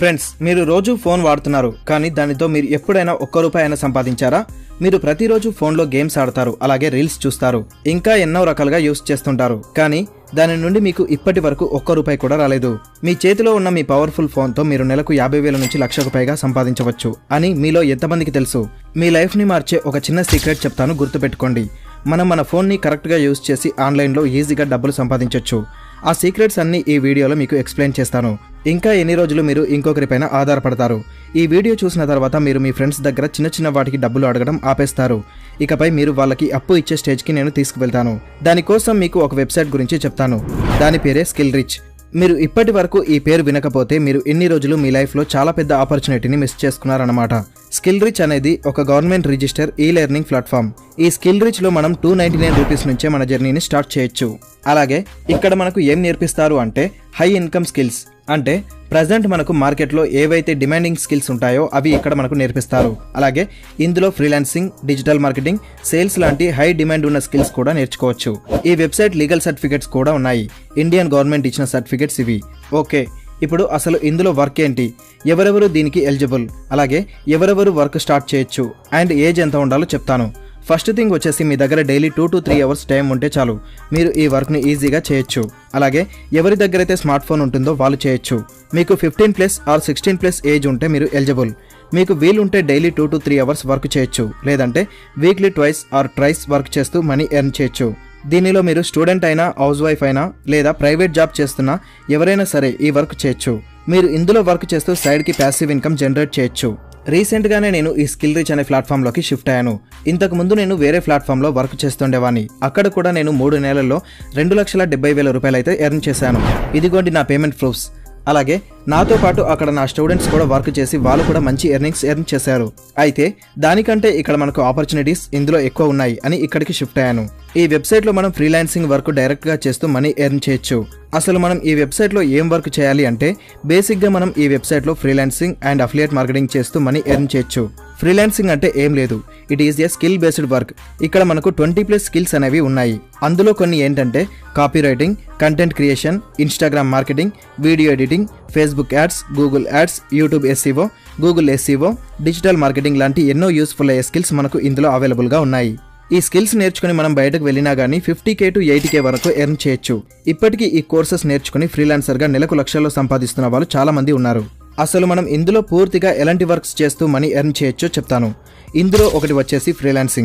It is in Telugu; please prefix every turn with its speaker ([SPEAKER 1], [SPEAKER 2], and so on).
[SPEAKER 1] ఫ్రెండ్స్, మీరు రోజు ఫోన్ వాడుతున్నారు, కానీ దానితో మీరు ఎప్పుడైనా ఒక్క రూపాయి అయినా సంపాదించారా? మీరు ప్రతిరోజు ఫోన్లో గేమ్స్ ఆడతారు, అలాగే రీల్స్ చూస్తారు, ఇంకా ఎన్నో రకాలుగా యూస్ చేస్తుంటారు, కానీ దాని నుండి మీకు ఇప్పటి వరకు ఒక్క రూపాయి కూడా రాలేదు. మీ చేతిలో ఉన్న మీ పవర్ఫుల్ ఫోన్తో మీరు నెలకు 50,000 నుంచి లక్షకు పైగా సంపాదించవచ్చు అని మీలో ఎంతమందికి తెలుసు? మీ లైఫ్ని మార్చే ఒక చిన్న సీక్రెట్ చెప్తాను, గుర్తుపెట్టుకోండి. మనం మన ఫోన్ని కరెక్ట్గా యూజ్ చేసి ఆన్లైన్లో ఈజీగా డబ్బులు సంపాదించవచ్చు. ఆ సీక్రెట్స్ అన్ని ఈ వీడియోలో మీకు ఎక్స్ప్లెయిన్ చేస్తాను. ఇంకా ఎన్ని రోజులు మీరు ఇంకొకరిపైన ఆధారపడతారు? ఈ వీడియో చూసిన తర్వాత మీరు మీ ఫ్రెండ్స్ దగ్గర చిన్న వాటికి డబ్బులు అడగడం ఆపేస్తారు. ఇకపై మీరు వాళ్ళకి అప్పు ఇచ్చే స్టేజ్కి నేను తీసుకువెళ్తాను. దానికోసం మీకు ఒక వెబ్సైట్ గురించి చెప్తాను. దాని పేరే స్కిల్ రిచ్. మీరు ఇప్పటి వరకు ఈ పేరు వినకపోతే మీరు ఎన్ని రోజులు మీ లైఫ్లో చాలా పెద్ద ఆపర్చునిటీని మిస్ చేసుకున్నారన్నమాట. స్కిల్ రిచ్ అనేది ఒక గవర్నమెంట్ రిజిస్టర్ ఈ లెర్నింగ్ ప్లాట్ఫామ్. ఈ స్కిల్ రిచ్లో మనం 299 రూపీస్ నుంచే మన జర్నీని స్టార్ట్ చేయొచ్చు. అలాగే ఇక్కడ మనకు ఏం నేర్పిస్తారు అంటే హై ఇన్కమ్ స్కిల్స్. అంటే ప్రజెంట్ మనకు మార్కెట్లో ఏవైతే డిమాండింగ్ స్కిల్స్ ఉంటాయో అవి ఇక్కడ మనకు నేర్పిస్తారు. అలాగే ఇందులో ఫ్రీలాన్సింగ్, డిజిటల్ మార్కెటింగ్, సేల్స్ లాంటి హై డిమాండ్ ఉన్న స్కిల్స్ కూడా నేర్చుకోవచ్చు. ఈ వెబ్సైట్ లీగల్ సర్టిఫికేట్స్ కూడా ఉన్నాయి. ఇండియన్ గవర్నమెంట్ ఇచ్చిన సర్టిఫికేట్స్ ఇవి. ఓకే, ఇప్పుడు అసలు ఇందులో వర్క్ ఏంటి, ఎవరెవరు దీనికి ఎలిజిబుల్, అలాగే ఎవరెవరు వర్క్ స్టార్ట్ చేయొచ్చు అండ్ ఏజ్ ఎంత ఉండాలో చెప్తాను. ఫస్ట్ థింగ్ వచ్చేసి మీ దగ్గర డైలీ 2 to 3 అవర్స్ టైం ఉంటే చాలు, మీరు ఈ వర్క్ని ఈజీగా చేయొచ్చు. అలాగే ఎవరి దగ్గర అయితే స్మార్ట్ ఫోన్ ఉంటుందో వాళ్ళు చేయొచ్చు. మీకు 15+ ఆర్ 16+ ఏజ్ ఉంటే మీరు ఎలిజిబుల్. మీకు వీలుంటే డైలీ 2 to 3 అవర్స్ వర్క్ చేయొచ్చు, లేదంటే weekly twice or tries work చేస్తూ మనీ ఎర్న్ చేయొచ్చు. దీనిలో మీరు స్టూడెంట్ అయినా, హౌస్ వైఫ్ అయినా, లేదా ప్రైవేట్ జాబ్ చేస్తున్నా ఎవరైనా సరే ఈ వర్క్ చేయొచ్చు. మీరు ఇందులో వర్క్ చేస్తూ సైడ్కి ప్యాసివ్ ఇన్కమ్ జనరేట్ చేయొచ్చు. రీసెంట్గానే నేను ఈ స్కిల్ రిచ్ అనే ప్లాట్ఫామ్లోకి షిఫ్ట్ అయ్యాను. ఇంతకు ముందు నేను వేరే ప్లాట్ఫామ్లో వర్క్ చేస్తుండేవాడిని. అక్కడ కూడా నేను 3 నెలల్లో 2,70,000 రూపాయలు అయితే ఎర్న్ చేశాను. ఇదిగోండి నా పేమెంట్ ప్రూఫ్స్. అలాగే నాతో పాటు అక్కడ నా స్టూడెంట్స్ కూడా వర్క్ చేసి వాళ్ళు కూడా మంచి ఎర్నింగ్స్ ఎర్న్ చేశారు. అయితే దానికంటే ఇక్కడ మనకు ఆపర్చునిటీస్ ఇందులో ఎక్కువ ఉన్నాయి అని ఇక్కడికి షిఫ్ట్ అయ్యాను. ఈ వెబ్సైట్లో మనం ఫ్రీలాన్సింగ్ వర్క్ డైరెక్ట్గా చేస్తూ మనీ ఎర్న్ చేయొచ్చు. అసలు మనం ఈ వెబ్సైట్లో ఏం వర్క్ చేయాలి అంటే బేసిక్గా మనం ఈ వెబ్సైట్లో ఫ్రీలాన్సింగ్ అండ్ అఫిలియేట్ మార్కెటింగ్ చేస్తూ మనీ ఎర్న్ చేయొచ్చు. ఫ్రీలాన్సింగ్ అంటే ఏం లేదు, it is a skill based work. ఇక్కడ మనకు 20+ స్కిల్స్ అనేవి ఉన్నాయి. అందులో కొన్ని ఏంటంటే copy writing, content creation, Instagram marketing, video editing, Facebook ads, Google ads, YouTube SEO, Google SEO, digital marketing లాంటి ఎన్నో యూస్ఫుల్ అయ్యే స్కిల్స్ మనకు ఇందులో అవైలబుల్గా ఉన్నాయి. ఈ స్కిల్స్ నేర్చుకుని మనం బయటకు వెళ్ళినా కానీ 50K to 80K వరకు ఎర్న్ చేయొచ్చు. ఇప్పటికీ ఈ కోర్సెస్ నేర్చుకుని ఫ్రీలాన్సర్గా నెలకు లక్షల్లో సంపాదిస్తున్న వాళ్ళు చాలా మంది ఉన్నారు. అసలు మనం ఇందులో పూర్తిగా ఎలాంటి వర్క్స్ చేస్తూ మనీ ఎర్న్ చేయొచ్చో చెప్తాను. ఇందులో ఒకటి వచ్చేసి ఫ్రీలాన్సింగ్.